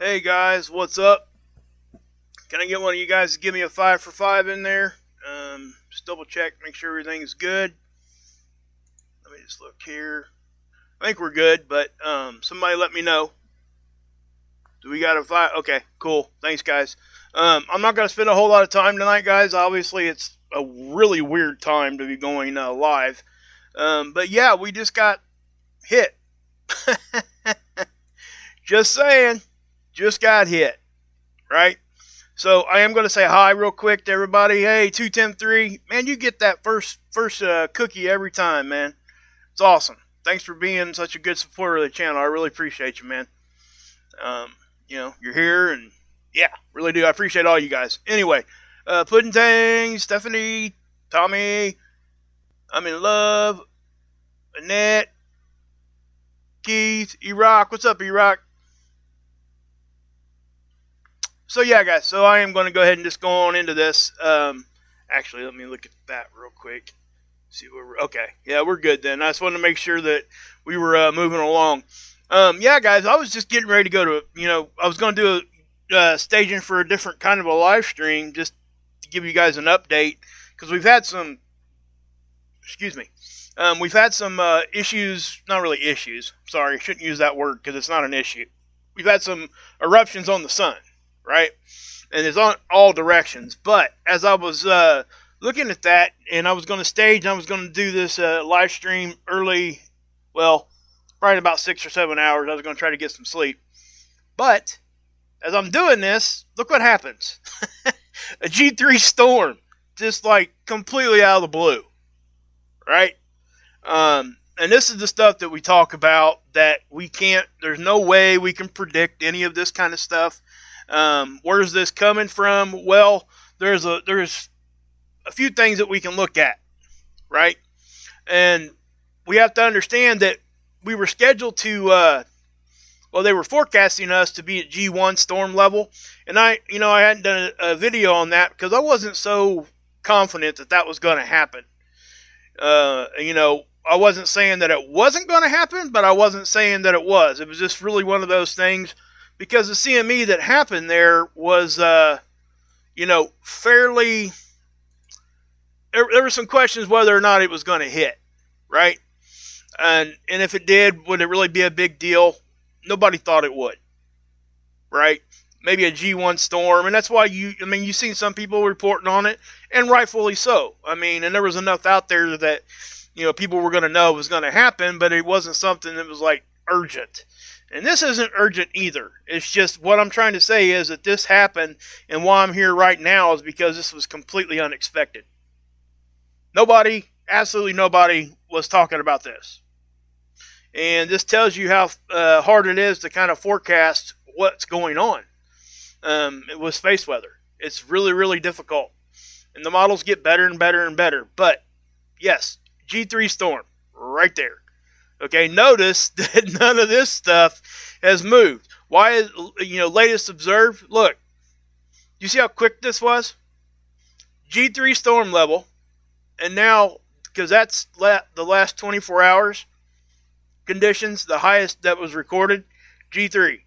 Hey guys, what's up? Can I get one of you guys to give me a 5 for 5 in there? Just double check, make sure everything's good. Let me just look here. I think we're good, but somebody let me know. Do we got a 5? Okay, cool. Thanks, guys. I'm not going to spend a whole lot of time tonight, guys. Obviously, it's a really weird time to be going live. But yeah, we just got hit. Just saying. Just got hit. Right? So I am going to say hi real quick to everybody. Hey, 2103, man, you get that first cookie every time, man. It's awesome. Thanks for being such a good supporter of the channel. I really appreciate you, man. You're here, and yeah, really do. I appreciate all you guys. Anyway, Pudding Tang, Stephanie, Tommy, I'm in love, Annette, Keith, E-Rock. What's up, E-Rock? So yeah, guys, so I am going to go ahead and just go on into this. Actually, let me look at that real quick. See where we're, okay. Yeah, we're good then. I just wanted to make sure that we were moving along. Yeah, guys, I was just getting ready to go to, I was going to do a staging for a different kind of a live stream just to give you guys an update, because we've had some, we've had some issues, not really issues, sorry, I shouldn't use that word because it's not an issue. We've had some eruptions on the sun, right? And it's on all directions. But as I was looking at that, and I was going to stage, and I was going to do this live stream early, well, probably about 6 or 7 hours. I was going to try to get some sleep. But as I'm doing this, look what happens. A G3 storm, just like completely out of the blue, right? And this is the stuff that we talk about that we can't, there's no way we can predict any of this kind of stuff. Where's this coming from? Well, there's a few things that we can look at, right? And we have to understand that we were scheduled to, they were forecasting us to be at G1 storm level. And I hadn't done a video on that because I wasn't so confident that that was going to happen. I wasn't saying that it wasn't going to happen, but I wasn't saying that it was. It was just really one of those things, because the CME that happened there was, fairly, there were some questions whether or not it was going to hit, right? And if it did, would it really be a big deal? Nobody thought it would, right? Maybe a G1 storm, and that's why you've seen some people reporting on it, and rightfully so. And there was enough out there that, people were going to know it was going to happen, but it wasn't something that was like urgent. And this isn't urgent either. It's just what I'm trying to say is that this happened, and why I'm here right now is because this was completely unexpected. Nobody, absolutely nobody, was talking about this. And this tells you how hard it is to kind of forecast what's going on with space weather. It's really, really difficult. And the models get better and better and better. But, yes, G3 storm, right there. Okay, notice that none of this stuff has moved. Why is, latest observed? Look, you see how quick this was? G3 storm level, and now, because that's the last 24 hours conditions, the highest that was recorded, G3.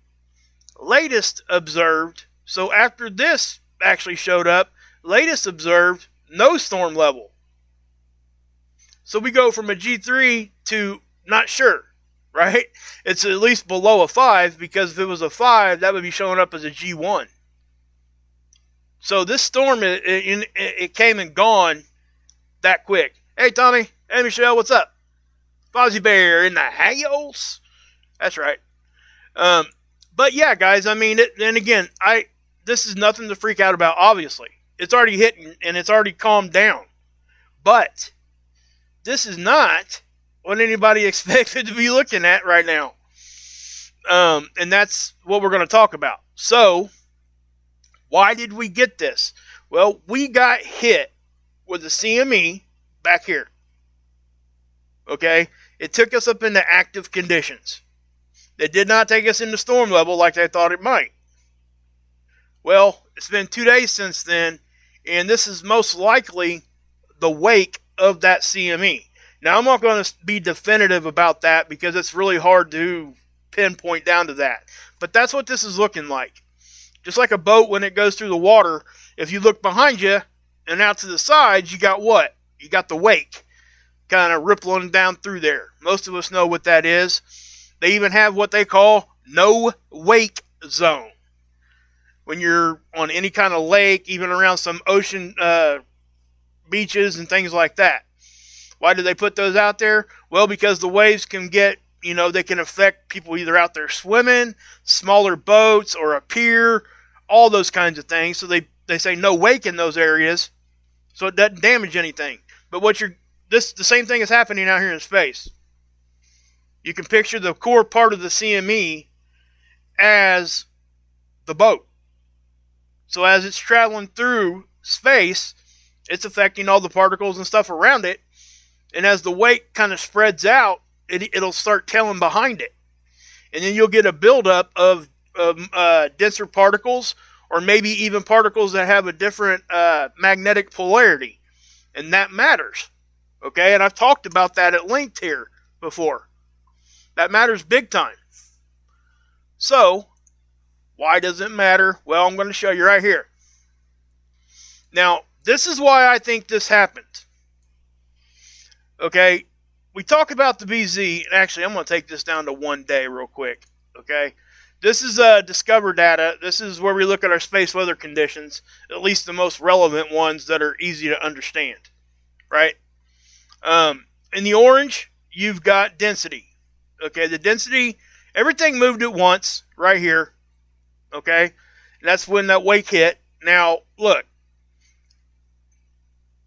Latest observed, so after this actually showed up, latest observed, no storm level. So we go from a G3 to not sure, right? It's at least below a 5, because if it was a 5, that would be showing up as a G1. So this storm, it came and gone that quick. Hey, Tommy. Hey, Michelle. What's up? Fozzie Bear in the house. That's right. But yeah, guys, and again, this is nothing to freak out about, obviously. It's already hitting, and it's already calmed down. But this is not what anybody expected to be looking at right now. And that's what we're going to talk about. So, why did we get this? Well, we got hit with the CME back here. Okay? It took us up into active conditions. It did not take us into storm level like they thought it might. Well, it's been 2 days since then, and this is most likely the wake of that CME. Now, I'm not going to be definitive about that because it's really hard to pinpoint down to that. But that's what this is looking like. Just like a boat when it goes through the water, if you look behind you and out to the sides, you got what? You got the wake kind of rippling down through there. Most of us know what that is. They even have what they call no wake zone. When you're on any kind of lake, even around some ocean beaches and things like that. Why do they put those out there? Well, because the waves can get, they can affect people either out there swimming, smaller boats, or a pier, all those kinds of things. So they say no wake in those areas, so it doesn't damage anything. But the same thing is happening out here in space. You can picture the core part of the CME as the boat. So as it's traveling through space, it's affecting all the particles and stuff around it. And as the wake kind of spreads out, it'll start tailing behind it. And then you'll get a buildup of denser particles, or maybe even particles that have a different magnetic polarity. And that matters. Okay, and I've talked about that at length here before. That matters big time. So, why does it matter? Well, I'm going to show you right here. Now, this is why I think this happened. Okay, we talk about the BZ, and actually I'm going to take this down to 1 day real quick. Okay, this is Discover data. This is where we look at our space weather conditions, at least the most relevant ones that are easy to understand. Right? In the orange, you've got density. Okay, the density, everything moved at once right here. Okay, and that's when that wake hit. Now, look,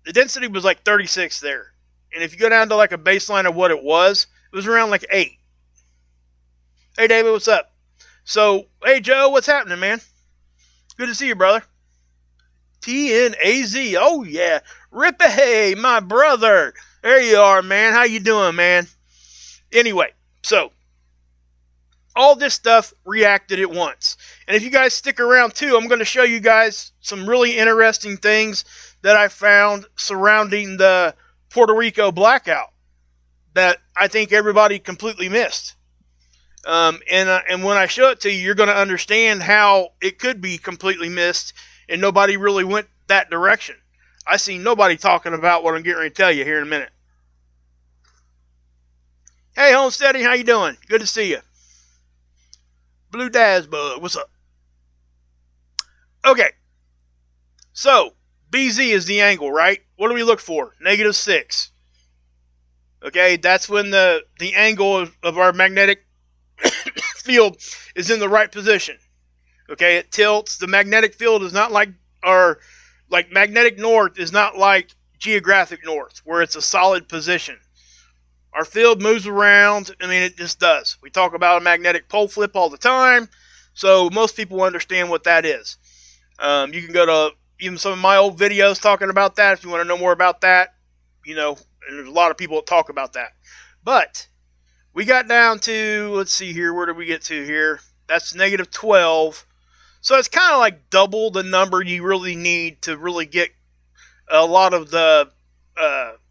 the density was like 36 there. And if you go down to like a baseline of what it was around like 8. Hey, David, what's up? So, hey, Joe, what's happening, man? Good to see you, brother. TNAZ, oh, yeah. Rippy, my brother. There you are, man. How you doing, man? Anyway, so all this stuff reacted at once. And if you guys stick around, too, I'm going to show you guys some really interesting things that I found surrounding the Puerto Rico blackout that I think everybody completely missed. And when I show it to you, you're going to understand how it could be completely missed and nobody really went that direction. I see nobody talking about what I'm getting ready to tell you here in a minute. Hey, Homesteading, how you doing? Good to see you. Blue Dazbug, what's up? Okay, so BZ is the angle, right? What do we look for? -6. Okay, that's when the angle of our magnetic field is in the right position. Okay, it tilts. The magnetic field is not like magnetic north is not like geographic north, where it's a solid position. Our field moves around. I mean, it just does. We talk about a magnetic pole flip all the time, so most people understand what that is. You can go to even some of my old videos talking about that if you want to know more about that. And there's a lot of people that talk about that. But we got down to, let's see here, where did we get to here? That's -12. So it's kind of like double the number you really need to really get a lot of the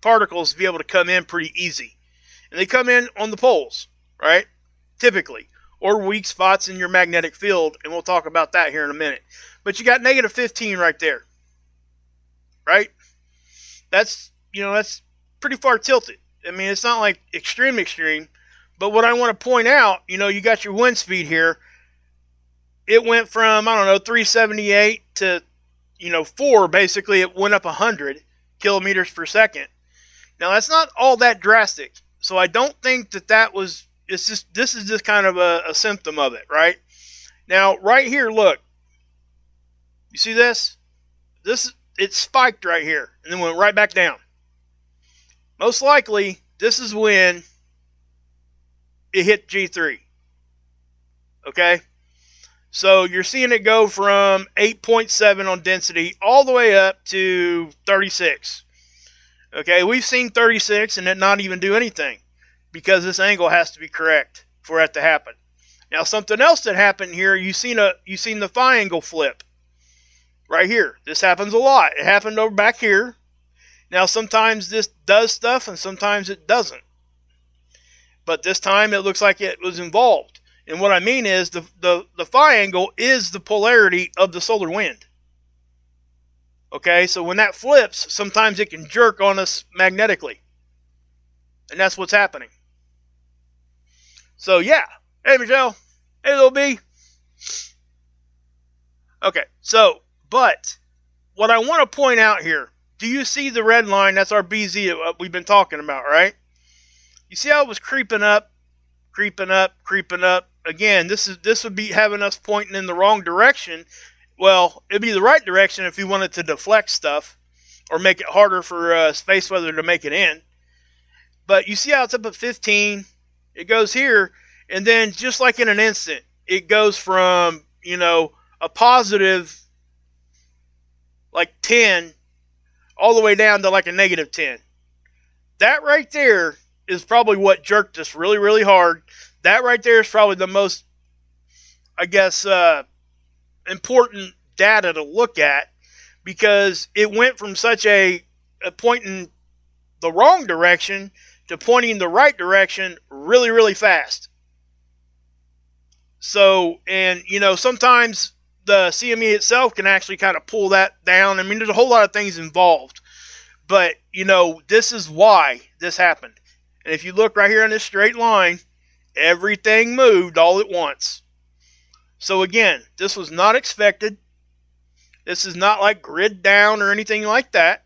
particles to be able to come in pretty easy. And they come in on the poles, right? Typically. Or weak spots in your magnetic field, and we'll talk about that here in a minute. But you got -15 right there. Right? That's pretty far tilted. I mean, it's not like extreme. But what I want to point out, you got your wind speed here. It went from, 378 to, 4, basically. It went up 100 kilometers per second. Now, that's not all that drastic. So I don't think that was, this is just kind of a symptom of it, right? Now, right here, look. You see this? It spiked right here and then went right back down. Most likely, this is when it hit G3. Okay? So you're seeing it go from 8.7 on density all the way up to 36. Okay, we've seen 36 and it not even do anything because this angle has to be correct for that to happen. Now, something else that happened here, you seen the phi angle flip right here. This happens a lot. It happened over back here. Now, sometimes this does stuff and sometimes it doesn't. But this time it looks like it was involved. And what I mean is the phi angle is the polarity of the solar wind. Okay, so when that flips, sometimes it can jerk on us magnetically. And that's what's happening. So yeah. Hey Michelle. Hey little B. Okay, so, but what I want to point out here, do you see the red line? That's our BZ we've been talking about, right? You see how it was creeping up, creeping up, creeping up? Again, this would be having us pointing in the wrong direction. Well, it'd be the right direction if you wanted to deflect stuff or make it harder for space weather to make it in. But you see how it's up at 15, it goes here, and then just like in an instant, it goes from, you know, a positive like 10 all the way down to like a negative 10. That right there is probably what jerked us really, really hard. That right there is probably the most, I guess, important data to look at, because it went from such a pointing the wrong direction to pointing the right direction really, really fast. So, and you know, sometimes the CME itself can actually kind of pull that down. I mean, there's a whole lot of things involved, but you know, this is why this happened. And if you look right here on this straight line, everything moved all at once. So again, this was not expected. This is not like grid down or anything like that.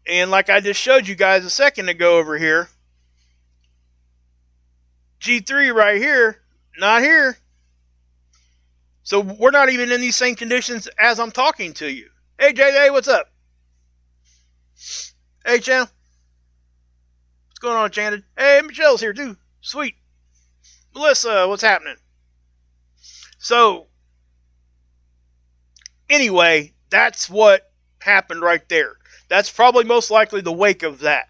And like I just showed you guys a second ago over here, G3 right here, not here. So we're not even in these same conditions as I'm talking to you. Hey JJ, what's up? Hey Chan. What's going on, Chanted? Hey, Michelle's here too. Sweet. Melissa, what's happening? So, anyway, that's what happened right there. That's probably most likely the wake of that.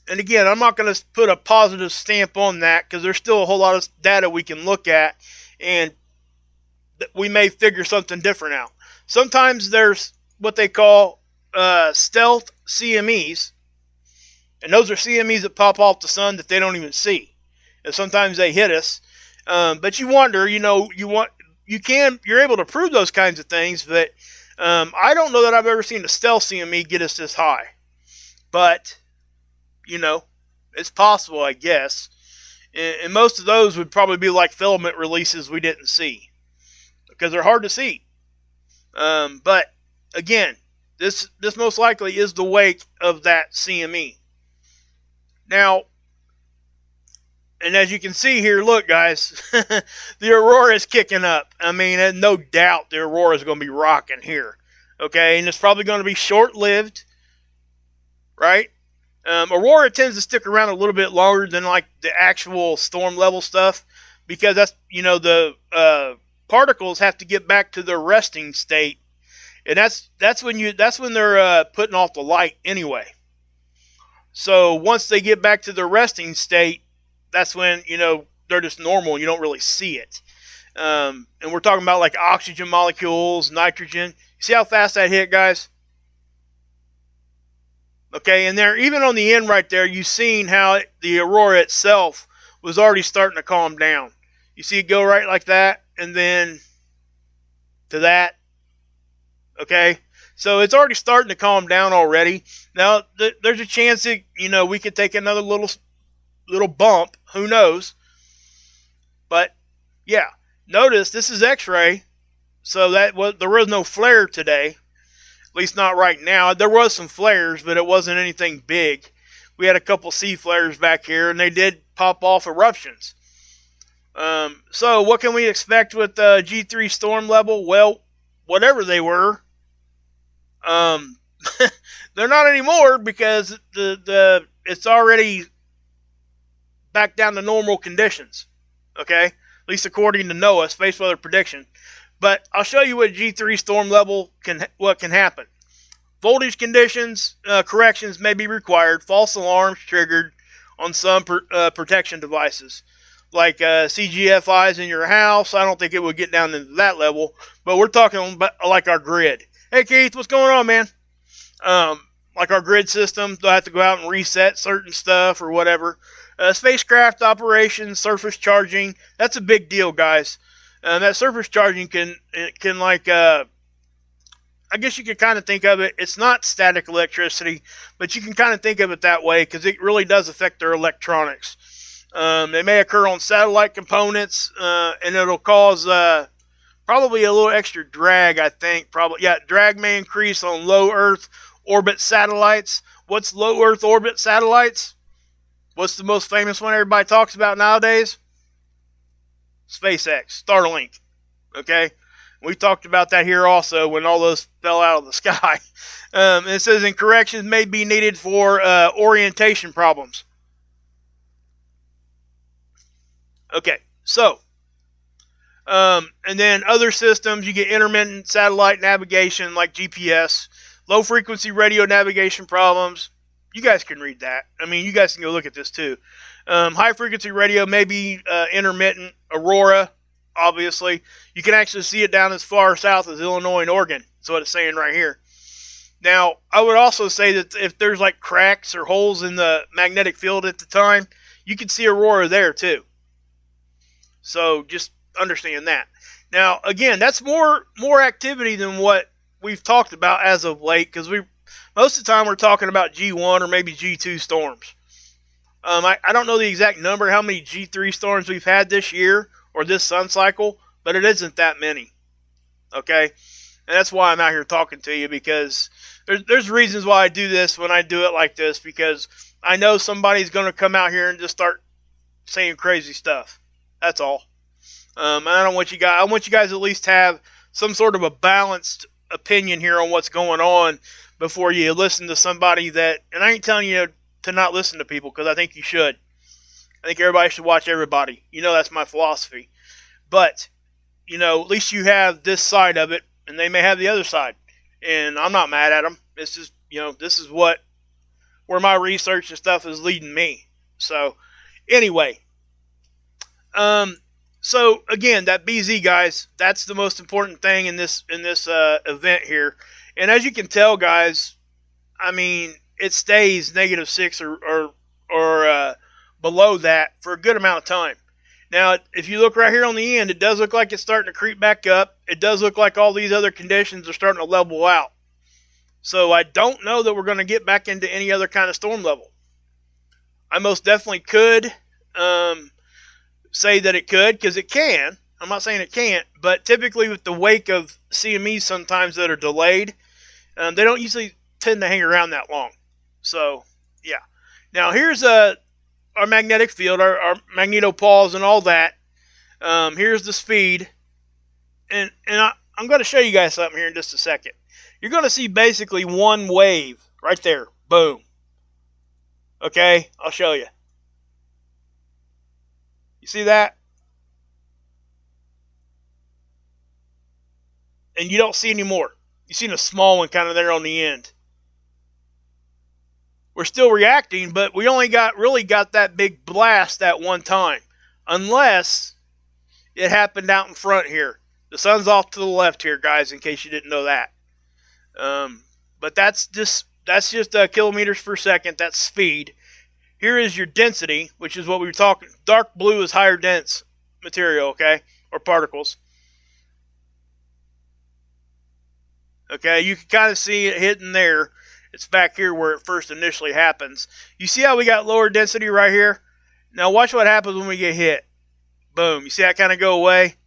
And again, I'm not going to put a positive stamp on that because there's still a whole lot of data we can look at, and we may figure something different out. Sometimes there's what they call stealth CMEs, and those are CMEs that pop off the sun that they don't even see. And sometimes they hit us, but you wonder, you know, you're able to prove those kinds of things, but I don't know that I've ever seen a stealth CME get us this high. But you know, it's possible, I guess. And most of those would probably be like filament releases we didn't see, because they're hard to see. But again, this most likely is the wake of that CME. Now, and as you can see here, look guys, the aurora is kicking up. I mean, no doubt the aurora is going to be rocking here. Okay, and it's probably going to be short-lived, right? Aurora tends to stick around a little bit longer than like the actual storm level stuff, because that's, you know, the particles have to get back to their resting state, and that's when they're putting off the light anyway. So once they get back to their resting state, that's when, you know, they're just normal and you don't really see it. And we're talking about like oxygen molecules, nitrogen. You see how fast that hit, guys? Okay, and there, even on the end right there, you've seen how the aurora itself was already starting to calm down. You see it go right like that, and then to that. Okay, so it's already starting to calm down already. Now, there's a chance that, you know, we could take another little bump. Who knows? But yeah, notice this is X-ray, so there was no flare today. At least not right now. There was some flares, but it wasn't anything big. We had a couple C flares back here, and they did pop off eruptions. So what can we expect with G3 storm level? Well, whatever they were, they're not anymore, because it's already back down to normal conditions. Okay, at least according to NOAA Space Weather Prediction. But I'll show you what G3 storm level can happen. Voltage conditions, corrections may be required. False alarms triggered on some protection devices, like CGFIs in your house. I don't think it would get down into that level, but we're talking about like our grid. Hey Keith, what's going on, man? Like our grid system, they'll have to go out and reset certain stuff or whatever. Spacecraft operations, surface charging, that's a big deal, guys. That surface charging can like, I guess you could kind of think of it, it's not static electricity, but you can kind of think of it that way because it really does affect their electronics. They may occur on satellite components, and it'll cause probably a little extra drag, I think. Probably, yeah, drag may increase on low Earth orbit satellites. What's low Earth orbit satellites? What's the most famous one everybody talks about nowadays? SpaceX, Starlink. Okay? We talked about that here also when all those fell out of the sky. It says, and corrections may be needed for orientation problems. Okay, so, and then other systems, you get intermittent satellite navigation like GPS, low frequency radio navigation problems. You guys can read that. I mean, you guys can go look at this too. High frequency radio may be intermittent. Aurora, obviously. You can actually see it down as far south as Illinois and Oregon. That's what it's saying right here. Now, I would also say that if there's like cracks or holes in the magnetic field at the time, you can see aurora there too. So just understand that. Now, again, that's more activity than what we've talked about as of late, because most of the time we're talking about G1 or maybe G2 storms. I don't know the exact number, how many G3 storms we've had this year or this sun cycle, but it isn't that many. Okay? And that's why I'm out here talking to you, because there's reasons why I do this when I do it like this, because I know somebody's going to come out here and just start saying crazy stuff. That's all. And I don't want you guys. I want you guys at least have some sort of a balanced opinion here on what's going on before you listen to somebody that. And I ain't telling you to not listen to people, because I think you should. I think everybody should watch everybody. You know, that's my philosophy. But you know, at least you have this side of it, and they may have the other side. And I'm not mad at them. It's just, you know, this is where my research and stuff is leading me. So anyway. So again, that BZ, guys, that's the most important thing in this event here. And as you can tell, guys, I mean, it stays -6 or below that for a good amount of time. Now, if you look right here on the end, it does look like it's starting to creep back up. It does look like all these other conditions are starting to level out. So I don't know that we're going to get back into any other kind of storm level. I most definitely could say that it could, because it can. I'm not saying it can't, but typically with the wake of CMEs sometimes that are delayed, they don't usually tend to hang around that long. So, yeah. Now, here's our magnetic field, our magnetopoles and all that. Here's the speed. And I'm going to show you guys something here in just a second. You're going to see basically one wave right there. Boom. Okay? I'll show you. You see that? And you don't see any more. You see a small one kind of there on the end. We're still reacting, but we only really got that big blast that one time. Unless it happened out in front here. The sun's off to the left here, guys, in case you didn't know that. But that's just kilometers per second. That's speed. Here is your density, which is what we were talking. Dark blue is higher dense material, okay, or particles. Okay, you can kind of see it hitting there. It's back here where it first initially happens. You see how we got lower density right here? Now watch what happens when we get hit. Boom. You see that kind of go away?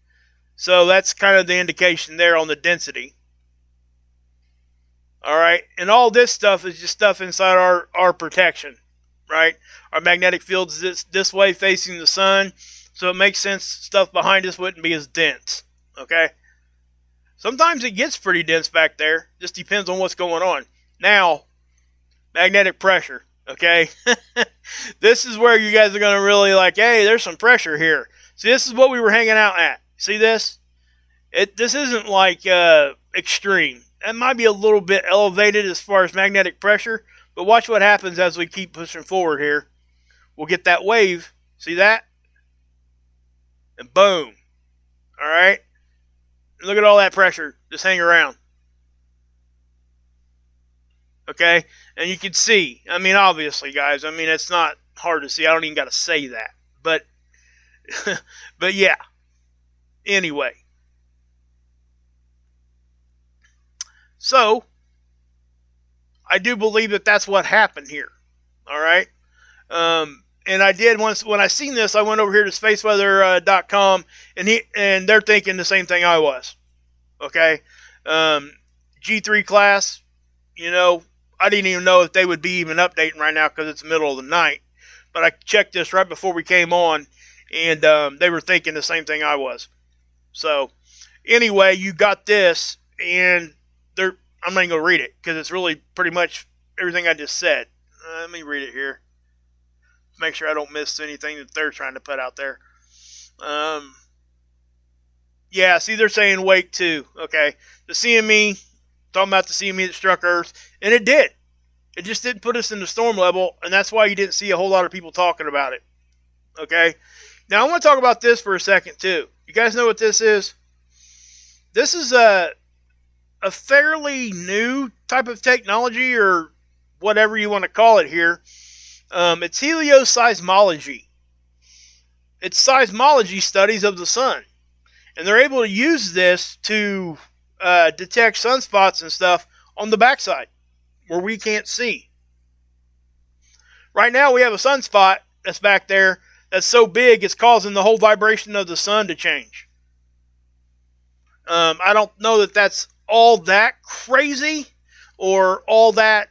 So that's kind of the indication there on the density. Alright, and all this stuff is just stuff inside our protection. Right? Our magnetic field is this way facing the sun. So it makes sense stuff behind us wouldn't be as dense. Okay? Sometimes it gets pretty dense back there. Just depends on what's going on. Now, magnetic pressure. Okay? This is where you guys are going to really like, hey, there's some pressure here. See, this is what we were hanging out at. See this? This isn't like extreme. It might be a little bit elevated as far as magnetic pressure. But watch what happens as we keep pushing forward here. We'll get that wave. See that? And boom. Alright? Look at all that pressure. Just hang around. Okay? And you can see. I mean, obviously, guys. I mean, it's not hard to see. I don't even got to say that. But, but yeah. Anyway. So, I do believe that that's what happened here. All right. And I did once when I seen this, I went over here to spaceweather.com and they're thinking the same thing I was. Okay. G3 class, I didn't even know if they would be even updating right now because it's the middle of the night. But I checked this right before we came on, and they were thinking the same thing I was. So, anyway, you got this, and I'm not even going to read it because it's really pretty much everything I just said. Let me read it here. Make sure I don't miss anything that they're trying to put out there. Yeah, see, they're saying wake 2. Okay. The CME, talking about the CME that struck Earth, and it did. It just didn't put us in the storm level, and that's why you didn't see a whole lot of people talking about it. Okay. Now, I want to talk about this for a second, too. You guys know what this is? This is a fairly new type of technology, or whatever you want to call it here. It's helioseismology. It's seismology studies of the sun. And they're able to use this to detect sunspots and stuff on the backside where we can't see. Right now we have a sunspot that's back there that's so big it's causing the whole vibration of the sun to change. I don't know that that's all that crazy or all that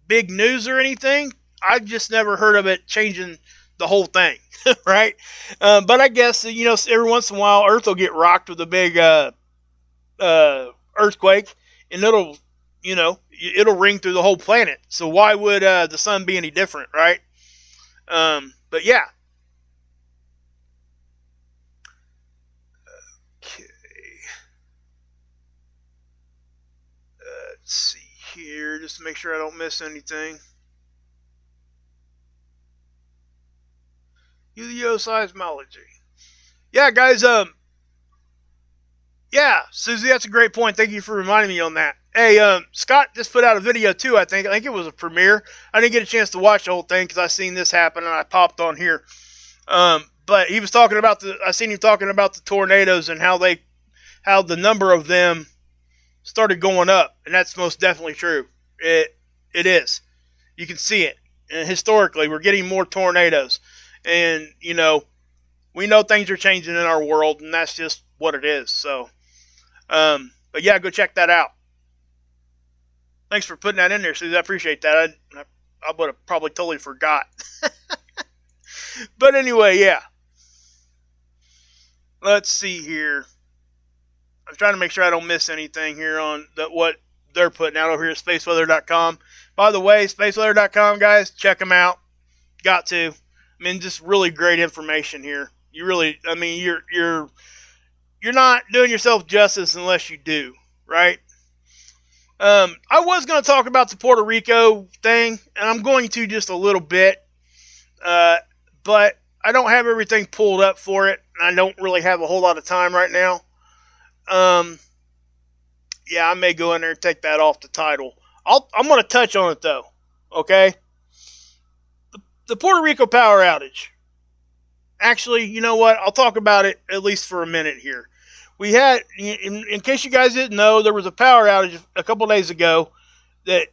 big news or anything. I've just never heard of it changing the whole thing, right? But I guess, every once in a while Earth will get rocked with a big earthquake, and it'll ring through the whole planet. So why would the sun be any different, right? But yeah. Okay. Let's see here, just to make sure I don't miss anything. Helioseismology. Yeah, guys, yeah, Susie, that's a great point. Thank you for reminding me on that. Hey, Scott just put out a video too, I think. I think it was a premiere. I didn't get a chance to watch the whole thing because I seen this happen and I popped on here. But he was talking about I seen him talking about the tornadoes and how the number of them started going up. And that's most definitely true. It is. You can see it. And historically, we're getting more tornadoes. And, we know things are changing in our world, and that's just what it is. So, but yeah, go check that out. Thanks for putting that in there, Susie. I appreciate that. I would have probably totally forgot. But anyway, yeah. Let's see here. I'm trying to make sure I don't miss anything here on what they're putting out over here at spaceweather.com. By the way, spaceweather.com, guys, check them out. Got to. I mean, just really great information here. You really, I mean, you're not doing yourself justice unless you do, right? I was going to talk about the Puerto Rico thing, and I'm going to just a little bit, but I don't have everything pulled up for it, and I don't really have a whole lot of time right now. Yeah, I may go in there and take that off the title. I'm going to touch on it though, okay? The Puerto Rico power outage. Actually, you know what? I'll talk about it at least for a minute here. We had, in case you guys didn't know, there was a power outage a couple days ago that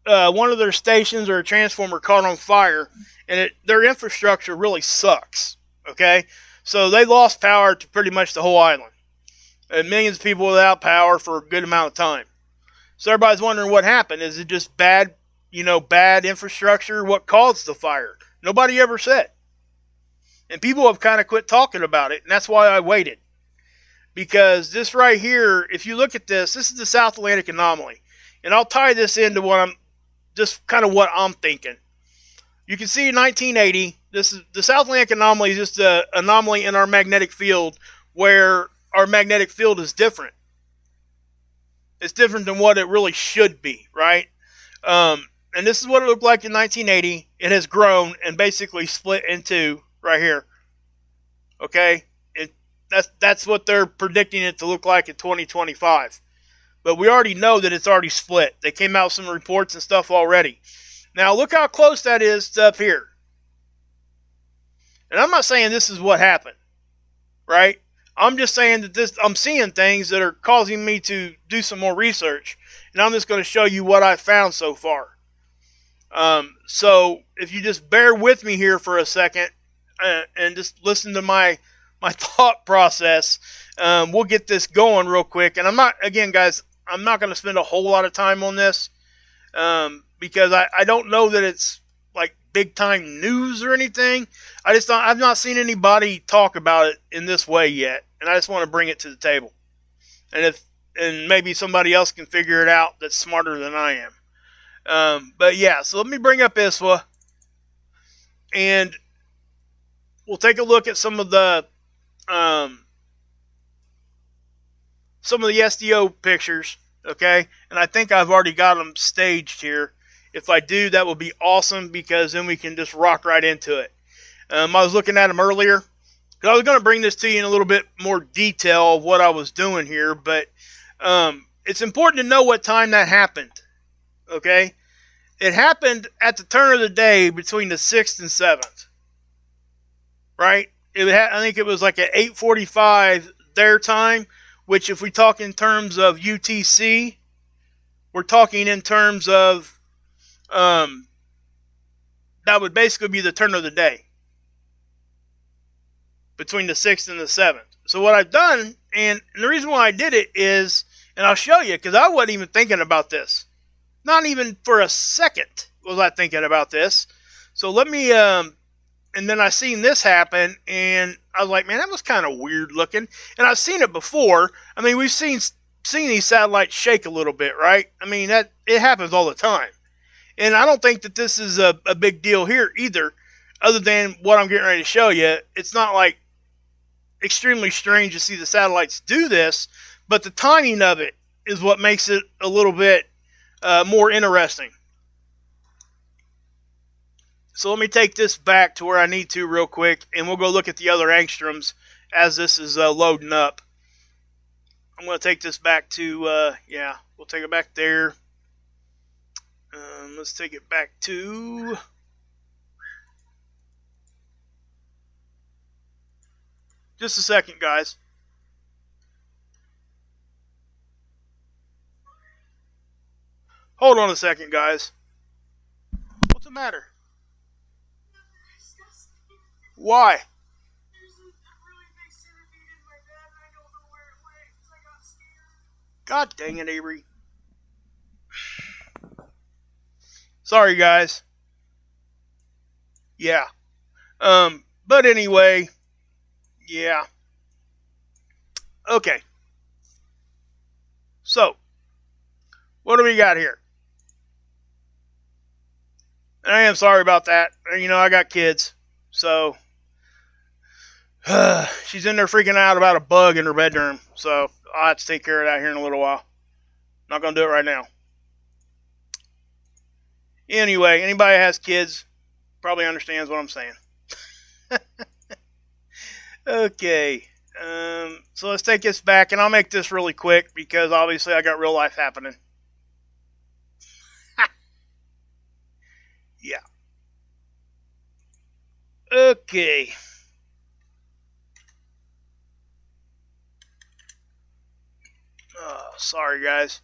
one of their stations or a transformer caught on fire, and their infrastructure really sucks, okay? So they lost power to pretty much the whole island. And millions of people without power for a good amount of time. So everybody's wondering what happened. Is it just bad infrastructure? What caused the fire? Nobody ever said. And people have kind of quit talking about it, and that's why I waited. Because this right here, if you look at this is the South Atlantic anomaly. And I'll tie this into what I'm thinking. You can see in 1980, this is the South Atlantic anomaly is just an anomaly in our magnetic field where our magnetic field is different. It's different than what it really should be, right? And this is what it looked like in 1980. It has grown and basically split into right here. Okay? That's what they're predicting it to look like in 2025. But we already know that it's already split. They came out with some reports and stuff already. Now look how close that is to up here. And I'm not saying this is what happened, right? I'm just saying that I'm seeing things that are causing me to do some more research, and I'm just going to show you what I found so far. So if you just bear with me here for a second and just listen to my thought process, we'll get this going real quick. And I'm not, again, guys, I'm not going to spend a whole lot of time on this because I don't know that it's like big time news or anything. I've not seen anybody talk about it in this way yet, and I just want to bring it to the table. And maybe somebody else can figure it out that's smarter than I am. But yeah, so let me bring up ISWA, and we'll take a look at some of the SDO pictures, okay? And I think I've already got them staged here. If I do, that would be awesome, because then we can just rock right into it. I was looking at them earlier, because I was going to bring this to you in a little bit more detail of what I was doing here, but it's important to know what time that happened, okay? It happened at the turn of the day between the 6th and 7th, right? I think it was like at 8:45 their time, which if we talk in terms of UTC, we're talking in terms of that would basically be the turn of the day between the 6th and the 7th. So what I've done, and the reason why I did it is, and I'll show you, because I wasn't even thinking about this. Not even for a second was I thinking about this. So let me, and then I seen this happen, and I was like, man, that was kind of weird looking. And I've seen it before. I mean, we've seen these satellites shake a little bit, right? I mean, it happens all the time. And I don't think that this is a big deal here either, other than what I'm getting ready to show you. It's not like extremely strange to see the satellites do this, but the timing of it is what makes it a little bit more interesting. So let me take this back to where I need to real quick, and we'll go look at the other angstroms as this is loading up. I'm going to take this back to, yeah, we'll take it back there. Let's take it back to... Just a second, guys. Hold on a second, guys. What's the matter? Why? God dang it, Avery. Sorry, guys. Yeah. But anyway, yeah. Okay. So, what do we got here? And I am sorry about that. You know, I got kids. So, she's in there freaking out about a bug in her bedroom. So, I'll have to take care of that here in a little while. Not going to do it right now. Anyway, anybody that has kids probably understands what I'm saying. Okay. So let's take this back, and I'll make this really quick because obviously I got real life happening. Yeah. Okay. Oh, sorry, guys.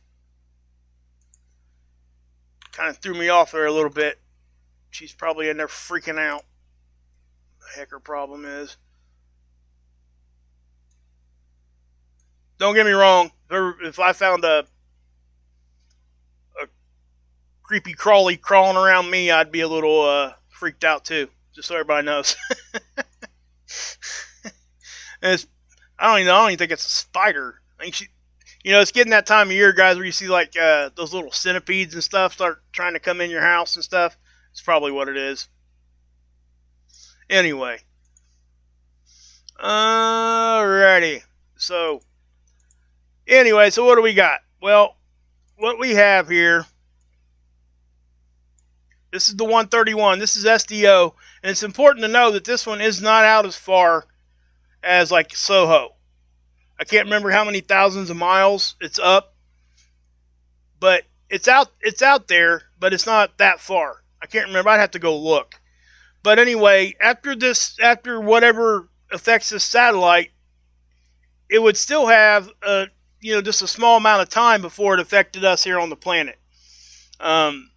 Kind of threw me off there a little bit. She's probably in there freaking out. What the heck her problem is. Don't get me wrong. If I found a creepy crawly crawling around me, I'd be a little freaked out too. Just so everybody knows. I don't even think it's a spider. I think it's getting that time of year, guys, where you see like those little centipedes and stuff start trying to come in your house and stuff. It's probably what it is. Anyway. Alrighty. So what do we got? Well, what we have here, this is the 131. This is SDO, and it's important to know that this one is not out as far as like Soho. I can't remember how many thousands of miles it's up, but it's out there, but it's not that far. I can't remember. I'd have to go look. But anyway, after whatever affects this satellite, it would still have just a small amount of time before it affected us here on the planet,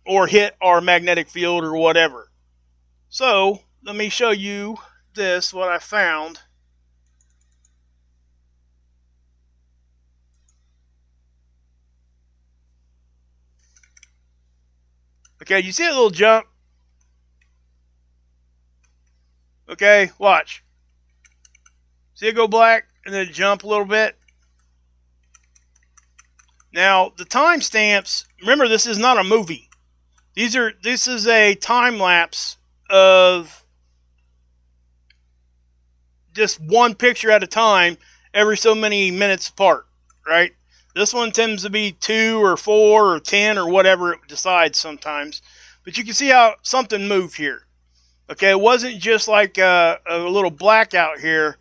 or hit our magnetic field or whatever. So let me show you this, what I found. Okay, you see a little jump? Okay, watch. See it go black and then jump a little bit? Now, the timestamps, remember this is not a movie. This is a time lapse of just one picture at a time every so many minutes apart, right? This one tends to be 2 or 4 or 10 or whatever it decides sometimes. But you can see how something moved here. Okay, it wasn't just like a little blackout here,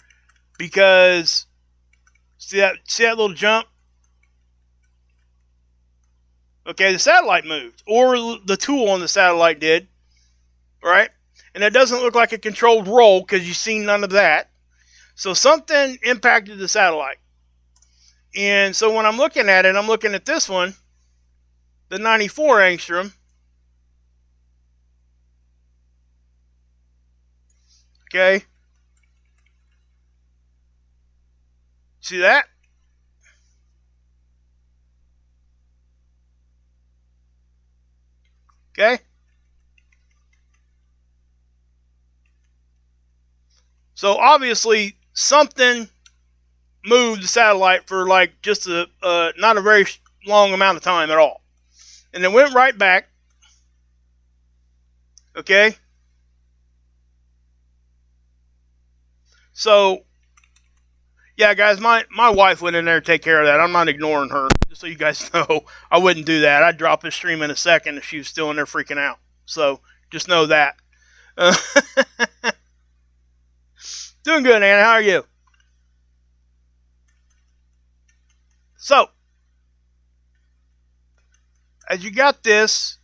because see that little jump? Okay, the satellite moved, or the tool on the satellite did, right? And it doesn't look like a controlled roll because you've seen none of that. So something impacted the satellite. And so when I'm looking at it, I'm looking at this one, the 94 angstrom. Okay. See that? Okay. So obviously something moved the satellite for like just not a very long amount of time at all. And it went right back. Okay. So yeah, guys, my wife went in there to take care of that. I'm not ignoring her. Just so you guys know, I wouldn't do that. I'd drop this stream in a second if she was still in there freaking out. So just know that. Uh, doing good, Anna. How are you? So, as you got this,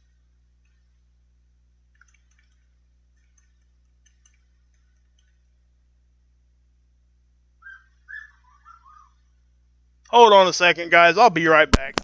hold on a second, guys. I'll be right back.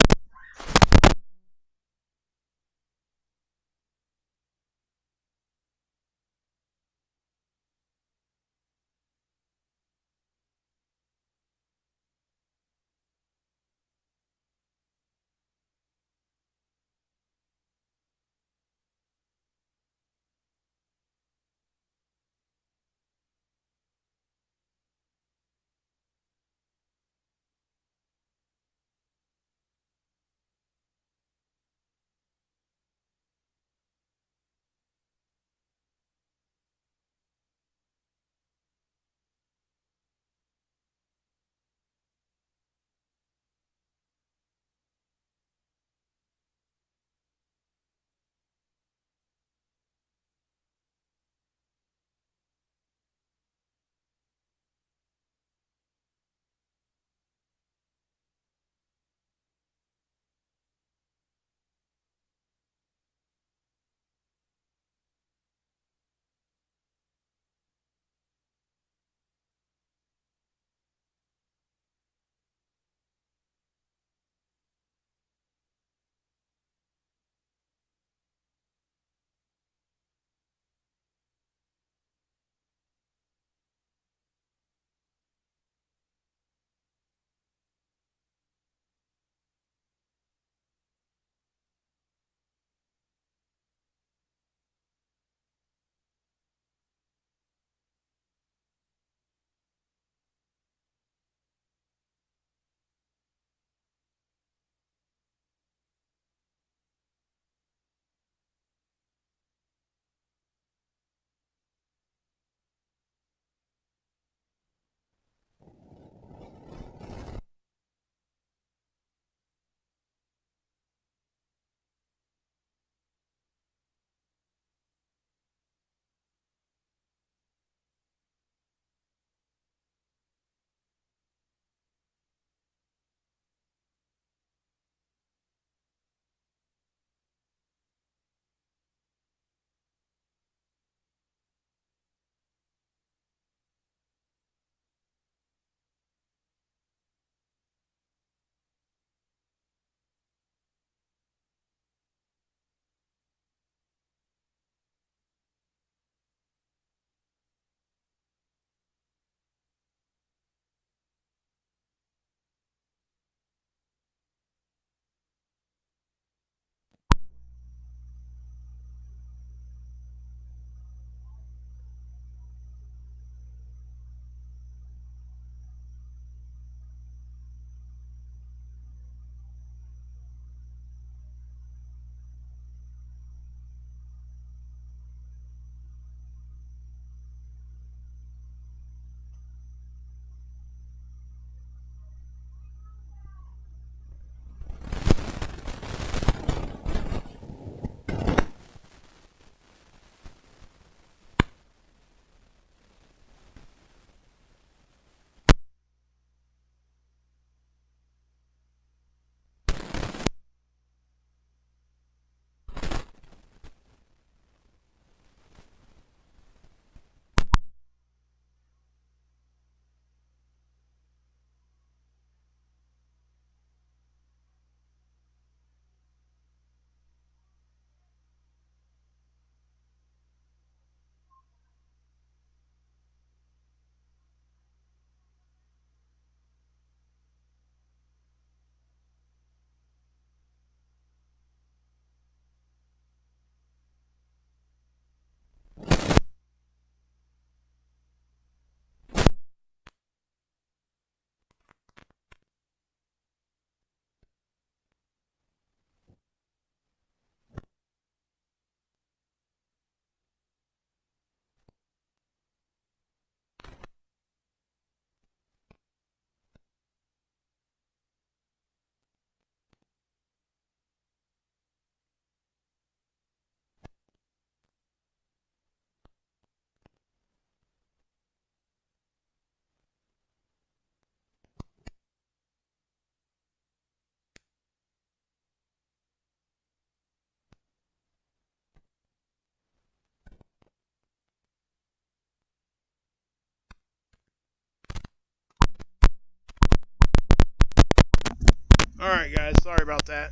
Alright guys, sorry about that.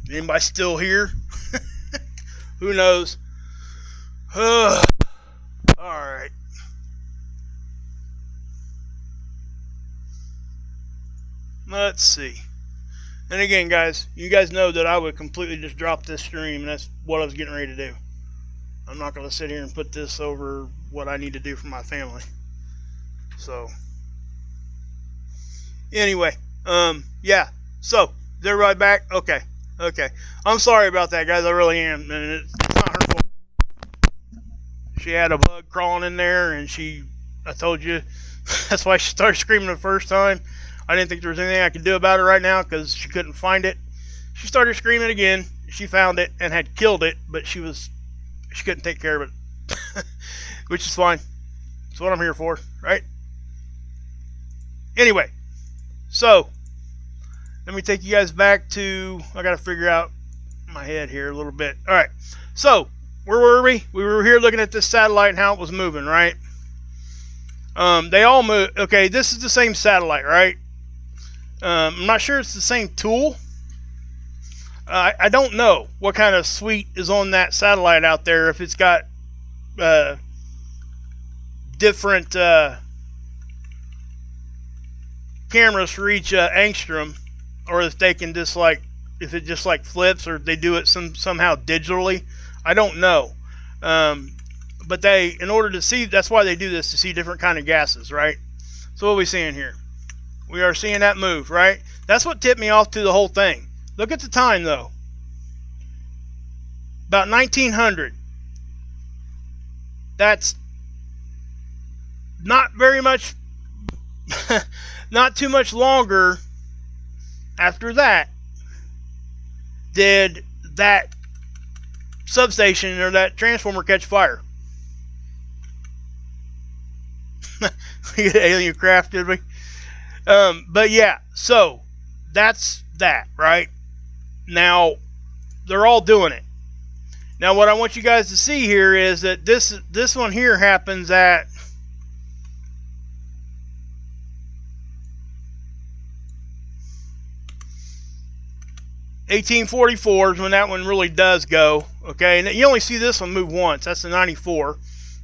Anybody still here? Who knows? Alright. Let's see. And again, guys, you guys know that I would completely just drop this stream, and that's what I was getting ready to do. I'm not going to sit here and put this over what I need to do for my family. So, anyway, yeah. So, is everybody back? Okay. I'm sorry about that, guys. I really am. And it's not her fault. She had a bug crawling in there, and I told you, that's why she started screaming the first time. I didn't think there was anything I could do about it right now because she couldn't find it. She started screaming again. She found it and had killed it, but she couldn't take care of it, which is fine. That's what I'm here for, right? Anyway, so let me take you guys back to, I got to figure out my head here a little bit. All right, so where were we? We were here looking at this satellite and how it was moving, right? They all move. Okay, this is the same satellite, right? I'm not sure it's the same tool. I don't know what kind of suite is on that satellite out there, if it's got different cameras for each angstrom, or if they can just if it just flips, or they do it somehow digitally. I don't know. But in order to see, that's why they do this, to see different kind of gases, right? So what are we seeing here? We are seeing that move, right? That's what tipped me off to the whole thing. Look at the time, though. About 1900. That's not very much, not too much longer after that did that substation or that transformer catch fire. Alien craft, did we? But yeah, so that's that, right? Now, they're all doing it. Now, what I want you guys to see here is that this one here happens at (1844) is when that one really does go. Okay, and you only see this one move once. That's the 94.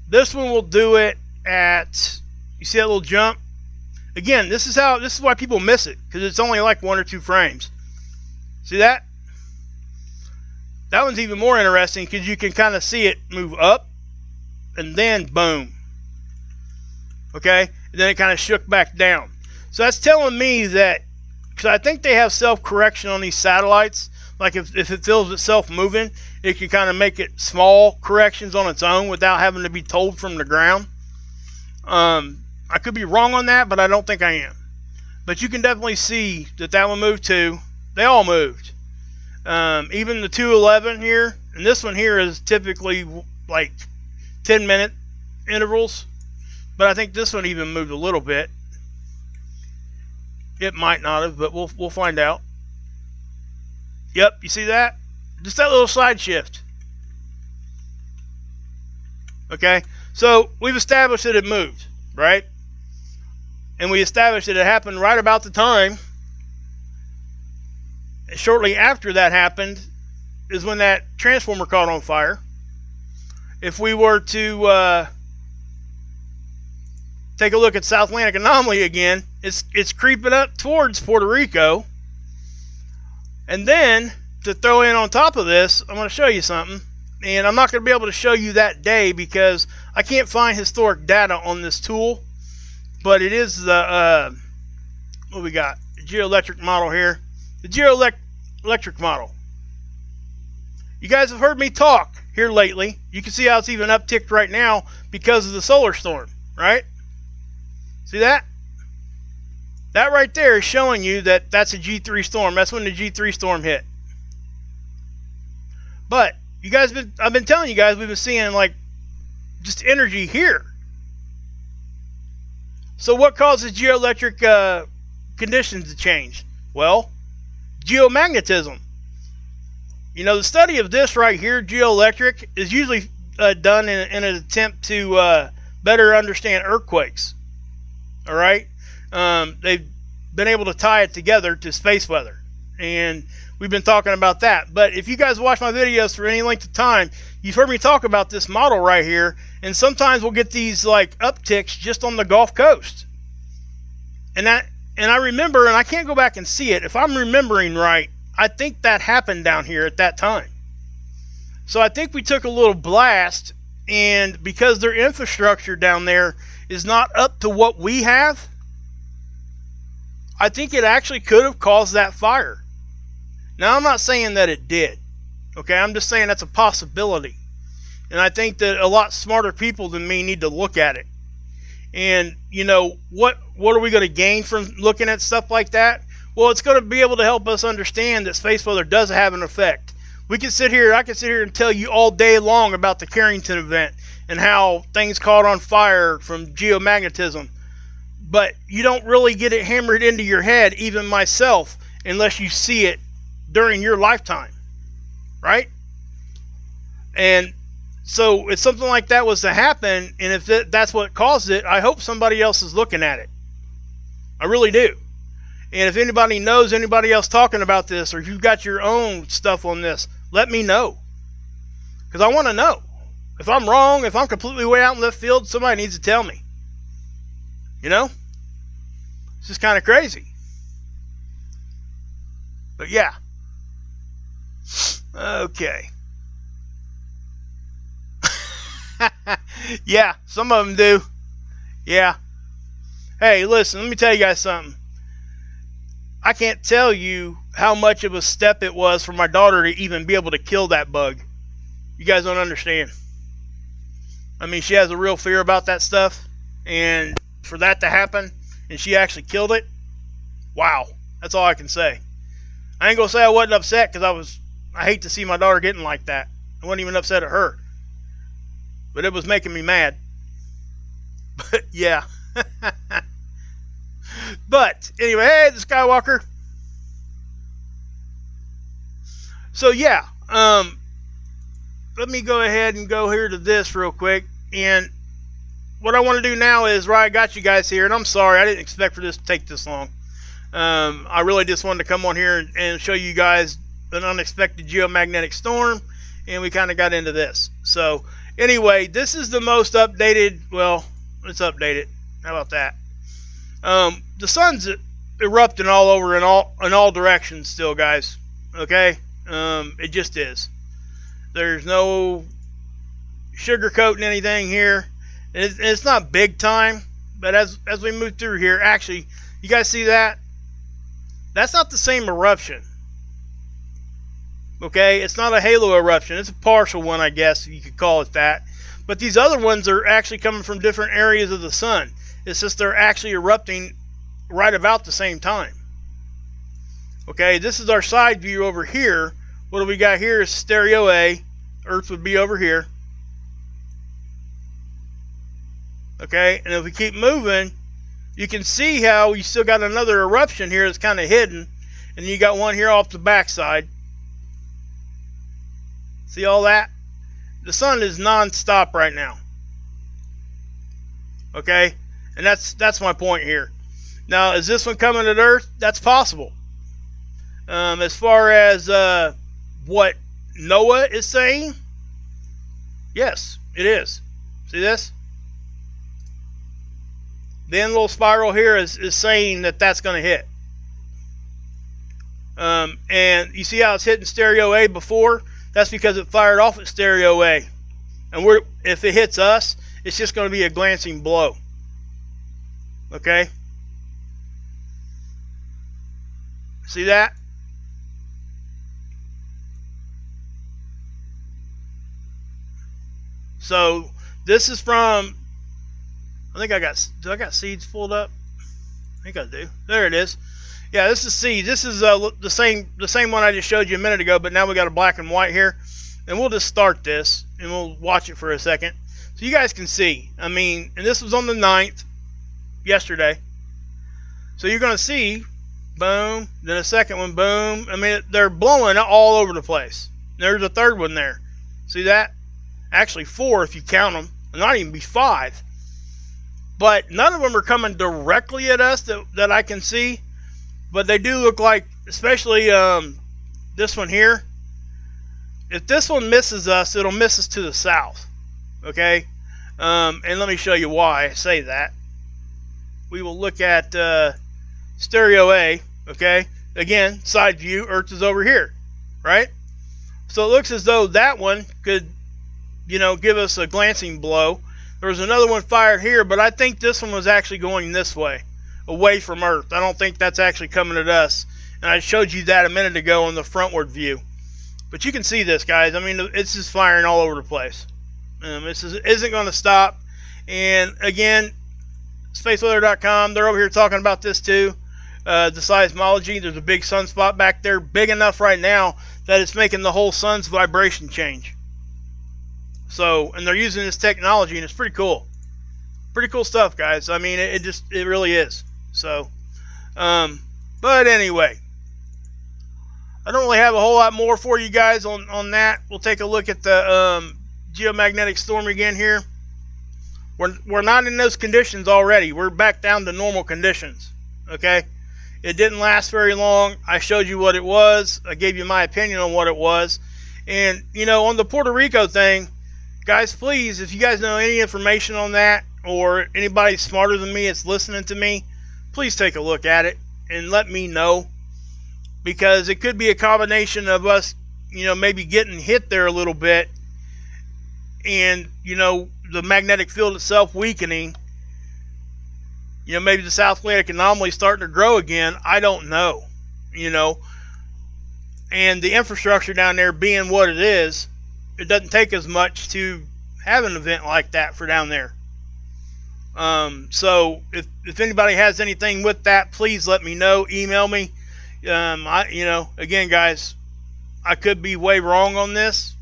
This one will do it at, you see that little jump? Again, this is why people miss it, because it's only like 1 or 2 frames. See that? That one's even more interesting because you can kind of see it move up and then boom. Okay? And then it kind of shook back down. So that's telling me that, because I think they have self-correction on these satellites. Like if it feels itself moving, it can kind of make it small corrections on its own without having to be told from the ground. I could be wrong on that, but I don't think I am. But you can definitely see that one moved too. They all moved. Even the 211 here, and this one here is typically like 10-minute intervals. But I think this one even moved a little bit. It might not have, but we'll find out. Yep, you see that? Just that little side shift. Okay, so we've established that it moved, right? And we established that it happened right about the time. Shortly after that happened is when that transformer caught on fire. If we were to take a look at South Atlantic Anomaly again, it's creeping up towards Puerto Rico. And then, to throw in on top of this, I'm going to show you something. And I'm not going to be able to show you that day because I can't find historic data on this tool. But it is the, what we got? The geoelectric model here. The geoelectric model. You guys have heard me talk here lately. You can see how it's even upticked right now because of the solar storm, right? See that? That right there is showing you that that's a G3 storm. That's when the G3 storm hit. But you guys, I've been telling you guys, we've been seeing like just energy here. So what causes geoelectric conditions to change? Well, geomagnetism. You know, the study of this right here, geoelectric, is usually done in an attempt to better understand earthquakes. All right, they've been able to tie it together to space weather. And we've been talking about that. But if you guys watch my videos for any length of time, you've heard me talk about this model right here. And sometimes we'll get these like upticks just on the Gulf Coast. And I remember, and I can't go back and see it, if I'm remembering right, I think that happened down here at that time. So I think we took a little blast, and because their infrastructure down there is not up to what we have, I think it actually could have caused that fire. Now, I'm not saying that it did. Okay, I'm just saying that's a possibility. And I think that a lot smarter people than me need to look at it. And, you know, what are we going to gain from looking at stuff like that? Well, it's going to be able to help us understand that space weather does have an effect. I can sit here and tell you all day long about the Carrington event and how things caught on fire from geomagnetism. But you don't really get it hammered into your head, even myself, unless you see it during your lifetime, right? And so if something like that was to happen, and if that's what caused it, I hope somebody else is looking at it. I really do. And if anybody knows anybody else talking about this, or if you've got your own stuff on this, let me know. Because I want to know. If I'm wrong, if I'm completely way out in left field, somebody needs to tell me. You know? It's just kind of crazy. But yeah. Okay. Yeah, some of them do. Yeah. Hey, listen, let me tell you guys something. I can't tell you how much of a step it was for my daughter to even be able to kill that bug. You guys don't understand. I mean, she has a real fear about that stuff. And for that to happen, and she actually killed it, wow. That's all I can say. I ain't going to say I wasn't upset, because I hate to see my daughter getting like that. I wasn't even upset at her. But it was making me mad. But yeah. But anyway, hey, the Skywalker. So yeah, let me go ahead and go here to this real quick. And what I want to do now is, right, I got you guys here, and I'm sorry, I didn't expect for this to take this long. I really just wanted to come on here and show you guys an unexpected geomagnetic storm, and we kind of got into this. So anyway, this is the most updated, well, it's updated. How about that? The sun's erupting all over in all directions still, guys. Okay? It just is. There's no sugarcoating anything here. It's not big time, but as we move through here, actually, you guys see that? That's not the same eruption. Okay? It's not a halo eruption. It's a partial one, I guess, if you could call it that. But these other ones are actually coming from different areas of the sun. It's just they're actually erupting right about the same time. Okay, this is our side view over here. What do we got here is stereo A. Earth would be over here. Okay, and if we keep moving, you can see how you still got another eruption here that's kind of hidden. And you got one here off the backside. See all that? The sun is non-stop right now. Okay? And that's my point here. Now, is this one coming at Earth? That's possible. As far as what NOAA is saying, yes, it is. See this? The end little spiral here is saying that that's going to hit. And you see how it's hitting stereo A before? That's because it fired off at stereo A. And if it hits us, it's just going to be a glancing blow. Okay? See that? So this is from, I think do I got seeds pulled up? I think I do. There it is. Yeah, this is seed. This is the same one I just showed you a minute ago, but now we got a black and white here. And we'll just start this and we'll watch it for a second. So you guys can see. I mean, and this was on the 9th, yesterday. So you're going to see, boom, then a second one, boom. I mean, they're blowing all over the place. There's a third one there. See that? Actually 4 if you count them. It might even be 5. But none of them are coming directly at us that I can see. but they do look like, especially this one here. If this one misses us, it'll miss us to the south. Okay, and let me show you why I say that. We will look at stereo A. Okay, again, side view. Earth is over here, right? So it looks as though that one could, give us a glancing blow. There was another one fired here, but I think this one was actually going this way, away from Earth. I don't think that's actually coming at us. And I showed you that a minute ago on the frontward view. But you can see this, guys. I mean, it's just firing all over the place. This isn't going to stop. And again, spaceweather.com, they're over here talking about this too. The seismology, there's a big sunspot back there, big enough right now that it's making the whole sun's vibration change. So, and they're using this technology, and it's pretty cool. Pretty cool stuff, guys. I mean, it really is. So, but anyway, I don't really have a whole lot more for you guys on that. We'll take a look at the geomagnetic storm again here. We're not in those conditions already. We're back down to normal conditions. Okay, it didn't last very long. I showed you what it was. I gave you my opinion on what it was. And on the Puerto Rico thing, guys, please, if you guys know any information on that, or anybody smarter than me that's listening to me, please take a look at it and let me know, because it could be a combination of us, maybe getting hit there a little bit, and the magnetic field itself weakening. Maybe the South Atlantic anomaly starting to grow again. I don't know. And the infrastructure down there being what it is, it doesn't take as much to have an event like that for down there. So if anybody has anything with that, please let me know. Email me. Again, guys, I could be way wrong on this,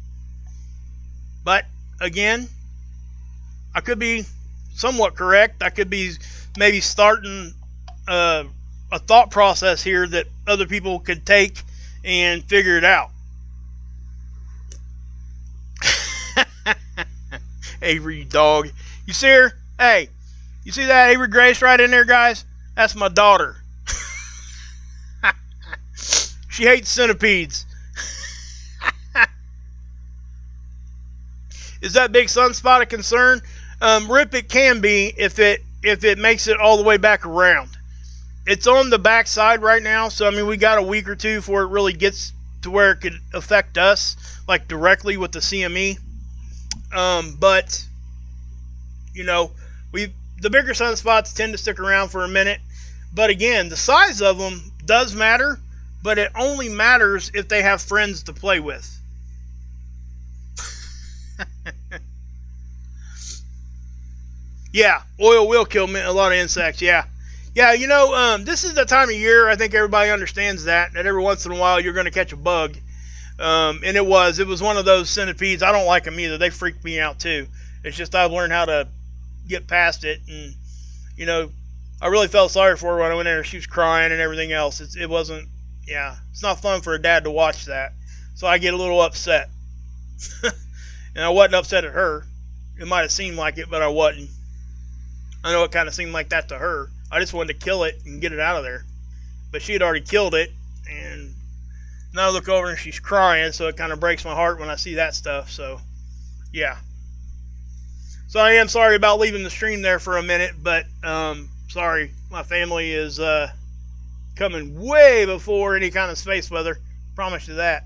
but again, I could be somewhat correct. I could be maybe starting a thought process here that other people could take and figure it out. Avery, you dog. You see her? Hey, you see that Avery Grace right in there, guys? That's my daughter. She hates centipedes. Is that big sunspot a concern? Rip, it can be if it makes it all the way back around. It's on the back side right now, so I mean we got a week or two before it really gets to where it could affect us, like directly with the CME. But the bigger sunspots tend to stick around for a minute. But again, the size of them does matter, but it only matters if they have friends to play with. Yeah, oil will kill a lot of insects. Yeah, this is the time of year. I think everybody understands that every once in a while you're going to catch a bug. And it was one of those centipedes. I don't like them either. They freak me out too. It's just I've learned how to get past it. And I really felt sorry for her when I went there. She was crying and everything else. It wasn't. Yeah, it's not fun for a dad to watch that. So I get a little upset. And I wasn't upset at her. It might have seemed like it, but I wasn't. I know it kind of seemed like that to her. I just wanted to kill it and get it out of there. But she had already killed it, and now I look over and she's crying, so it kind of breaks my heart when I see that stuff. So, yeah. So I am sorry about leaving the stream there for a minute, but sorry. My family is coming way before any kind of space weather. Promise you that.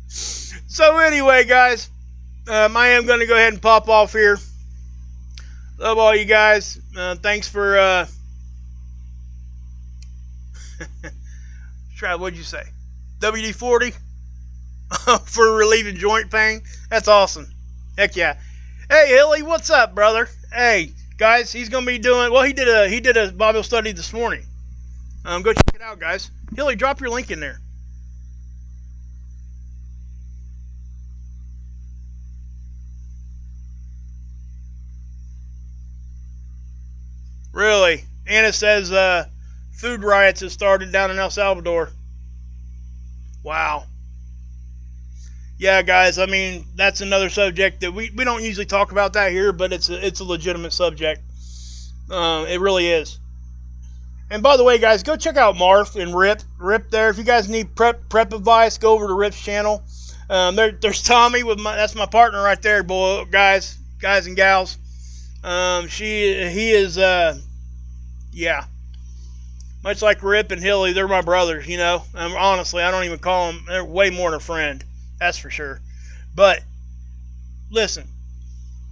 So anyway, guys, I am going to go ahead and pop off here. Love all you guys. Thanks for try. What'd you say? WD-40 for relieving joint pain. That's awesome. Heck yeah. Hey Hilly, what's up, brother? Hey guys, he's gonna be doing. Well, he did a Bible study this morning. Go check it out, guys. Hilly, drop your link in there. Really? Anna says food riots have started down in El Salvador. Wow. Yeah, guys, I mean, that's another subject that we don't usually talk about that here, but it's a legitimate subject. It really is. And by the way, guys, go check out Marth and Rip there. If you guys need prep advice, go over to Rip's channel. There's Tommy that's my partner right there, boy, guys and gals. He is yeah, much like Rip and Hilly, they're my brothers. You know, honestly, I don't even call them. They're way more than a friend, that's for sure. But listen,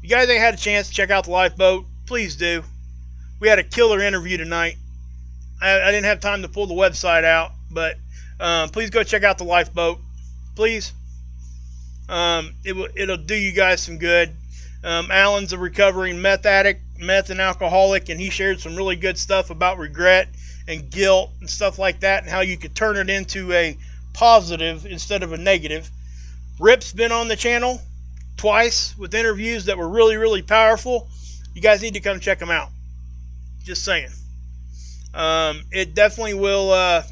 you guys ain't had a chance to check out the Lifeboat, please do. We had a killer interview tonight. I didn't have time to pull the website out, but please go check out the Lifeboat, please. It'll do you guys some good. Alan's a recovering meth and alcoholic, and he shared some really good stuff about regret and guilt and stuff like that, and how you could turn it into a positive instead of a negative. Rip's been on the channel twice with interviews that were really, really powerful. You guys need to come check them out. Just saying. It definitely will.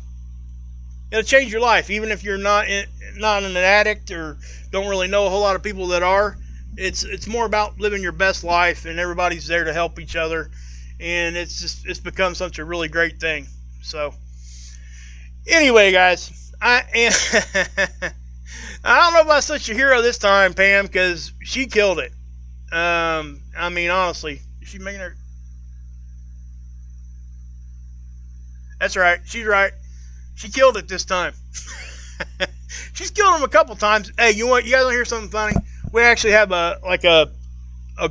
It'll change your life, even if you're not an addict or don't really know a whole lot of people that are. It's more about living your best life, and everybody's there to help each other, and it's become such a really great thing. So anyway, guys, I don't know if I'm such a hero this time, Pam, because she killed it. I mean, honestly, is she making her? That's right. She's right. She killed it this time. She's killed him a couple times. Hey, you guys want to hear something funny? We actually have a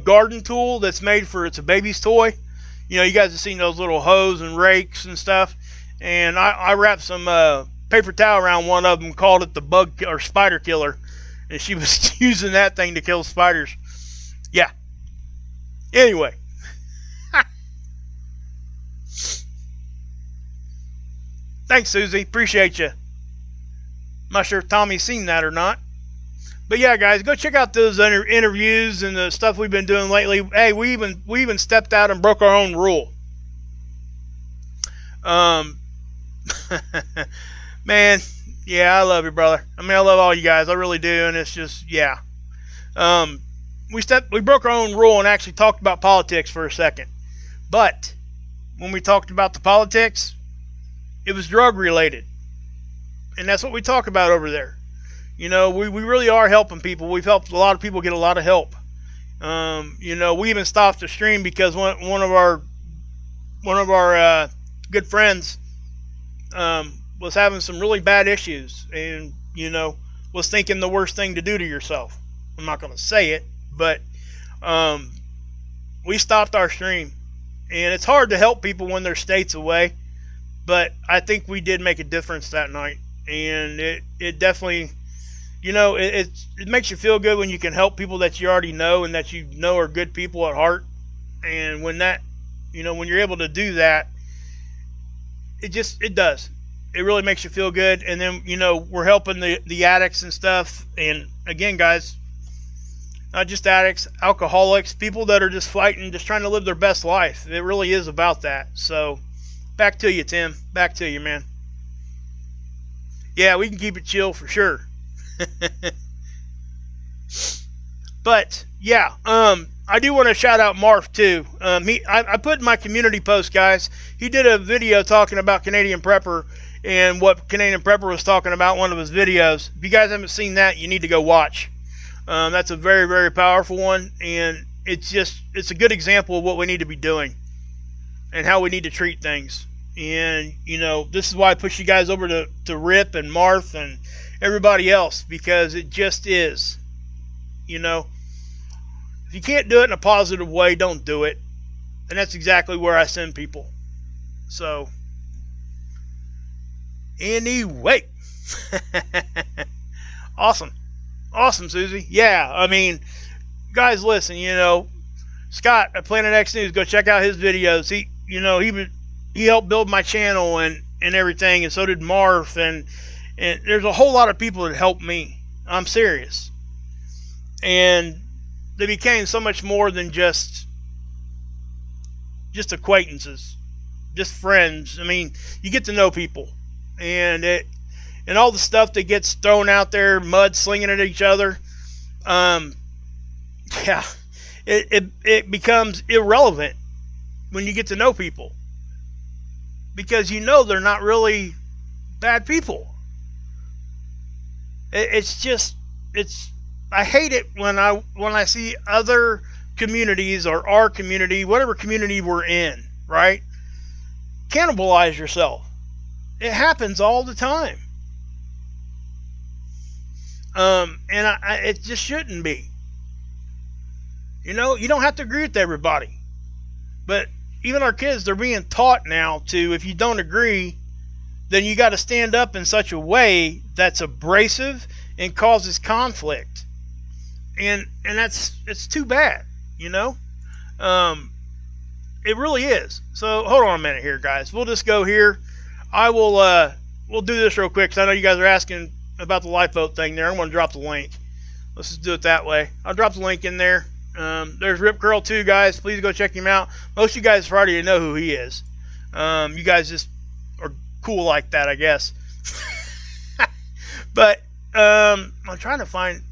garden tool that's made for, it's a baby's toy. You know, you guys have seen those little hoes and rakes and stuff. And I wrapped some paper towel around one of them, called it the bug or spider killer. And she was using that thing to kill spiders. Yeah. Anyway. Thanks, Susie. Appreciate you. I'm not sure if Tommy's seen that or not. But yeah, guys, go check out those interviews and the stuff we've been doing lately. Hey, we even stepped out and broke our own rule. Man, yeah, I love you, brother. I mean, I love all you guys. I really do, and it's just, yeah. We broke our own rule and actually talked about politics for a second. But when we talked about the politics, it was drug related. And that's what we talk about over there. You know, we really are helping people. We've helped a lot of people get a lot of help. You know, we even stopped the stream because one of our good friends was having some really bad issues, and you know, was thinking the worst thing to do to yourself. I'm not going to say it, but we stopped our stream, and it's hard to help people when they're states away. But I think we did make a difference that night, and it definitely, you know, it makes you feel good when you can help people that you already know and that you know are good people at heart. And when that, you know, when you're able to do that, it does. It really makes you feel good. And then, you know, we're helping the addicts and stuff. And again, guys, not just addicts, alcoholics, people that are just fighting, just trying to live their best life. It really is about that. So back to you, Tim. Back to you, man. Yeah, we can keep it chill for sure. But yeah, I do want to shout out Mark too. I put in my community post, guys. He did a video talking about Canadian Prepper and what Canadian Prepper was talking about in one of his videos. If you guys haven't seen that, you need to go watch. That's a very, very powerful one, and it's a good example of what we need to be doing and how we need to treat things. And you know, this is why I push you guys over to Rip and Marth and everybody else, because it just is. You know, if you can't do it in a positive way, don't do it. And that's exactly where I send people. So anyway. Awesome, Susie. Yeah, I mean, guys, listen, you know, Scott at Planet X News, go check out his videos. He helped build my channel and everything, and so did Marth, and there's a whole lot of people that helped me. I'm serious. And they became so much more than just acquaintances, just friends. I mean, you get to know people, and all the stuff that gets thrown out there, mud slinging at each other, yeah, it becomes irrelevant when you get to know people. because you know they're not really bad people. It's just, I hate it when I see other communities, or our community, whatever community we're in, right, cannibalize yourself. It happens all the time. And it just shouldn't be. You know, you don't have to agree with everybody. But even our kids, they're being taught now to, if you don't agree, then you got to stand up in such a way that's abrasive and causes conflict. And it's too bad, you know? It really is. So hold on a minute here, guys. We'll just go here. We'll do this real quick, because I know you guys are asking about the lifeboat thing there. I'm going to drop the link. Let's just do it that way. I'll drop the link in there. There's Rip Curl 2, guys. Please go check him out. Most of you guys already know who he is. You guys just are cool like that, I guess. But I'm trying to find.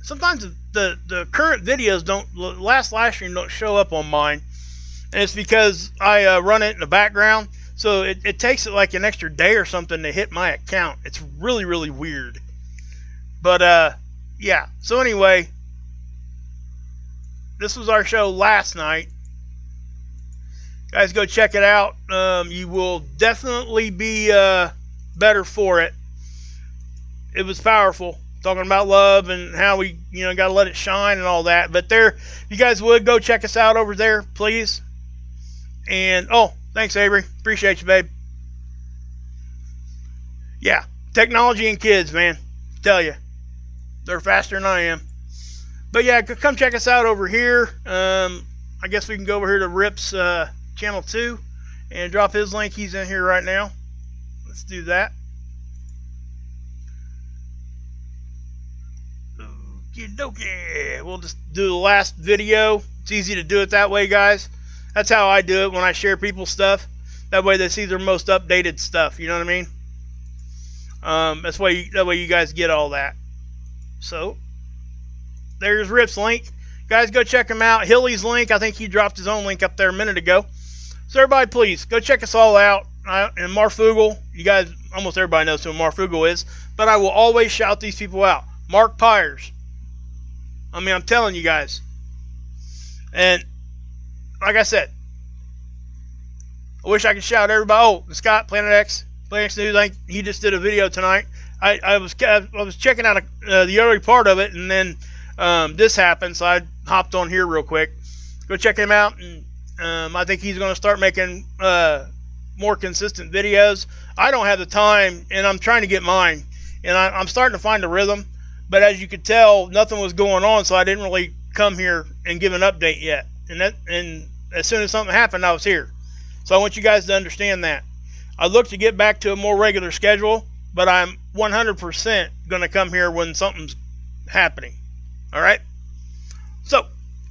Sometimes the current videos don't. Last stream don't show up on mine, and it's because I run it in the background. So it takes it like an extra day or something to hit my account. It's really, really weird. But yeah. So anyway, this was our show last night. Guys, go check it out. You will definitely be better for it. It was powerful, talking about love and how we, got to let it shine and all that. But there, if you guys would go check us out over there, please. And thanks, Avery. Appreciate you, babe. Yeah, technology and kids, man. Tell you, they're faster than I am. But yeah, come check us out over here. I guess we can go over here to Rip's channel 2 and drop his link. He's in here right now. Let's do that. Okie dokie. We'll just do the last video. It's easy to do it that way, guys. That's how I do it when I share people's stuff. That way they see their most updated stuff. You know what I mean? That way you guys get all that. So there's Rip's link. Guys, go check him out. Hilly's link, I think he dropped his own link up there a minute ago. So everybody, please, go check us all out. And Marfugal, you guys, almost everybody knows who Marfugal is. But I will always shout these people out. Mark Pires. I mean, I'm telling you guys. And like I said, I wish I could shout everybody. Scott, Planet X News, I think he just did a video tonight. I was checking out the early part of it, and then this happened, so I hopped on here real quick. Go check him out, and I think he's going to start making more consistent videos. I don't have the time, and I'm trying to get mine, and I'm starting to find a rhythm. But as you could tell, nothing was going on, so I didn't really come here and give an update yet. And as soon as something happened, I was here. So I want you guys to understand that. I look to get back to a more regular schedule, but I'm 100% going to come here when something's happening. All right? So,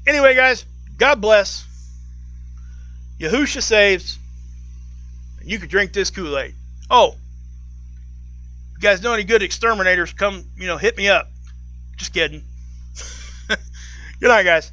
anyway, guys, God bless. Yahusha saves. And you can drink this Kool-Aid. You guys know any good exterminators, come, hit me up. Just kidding. Good night, guys.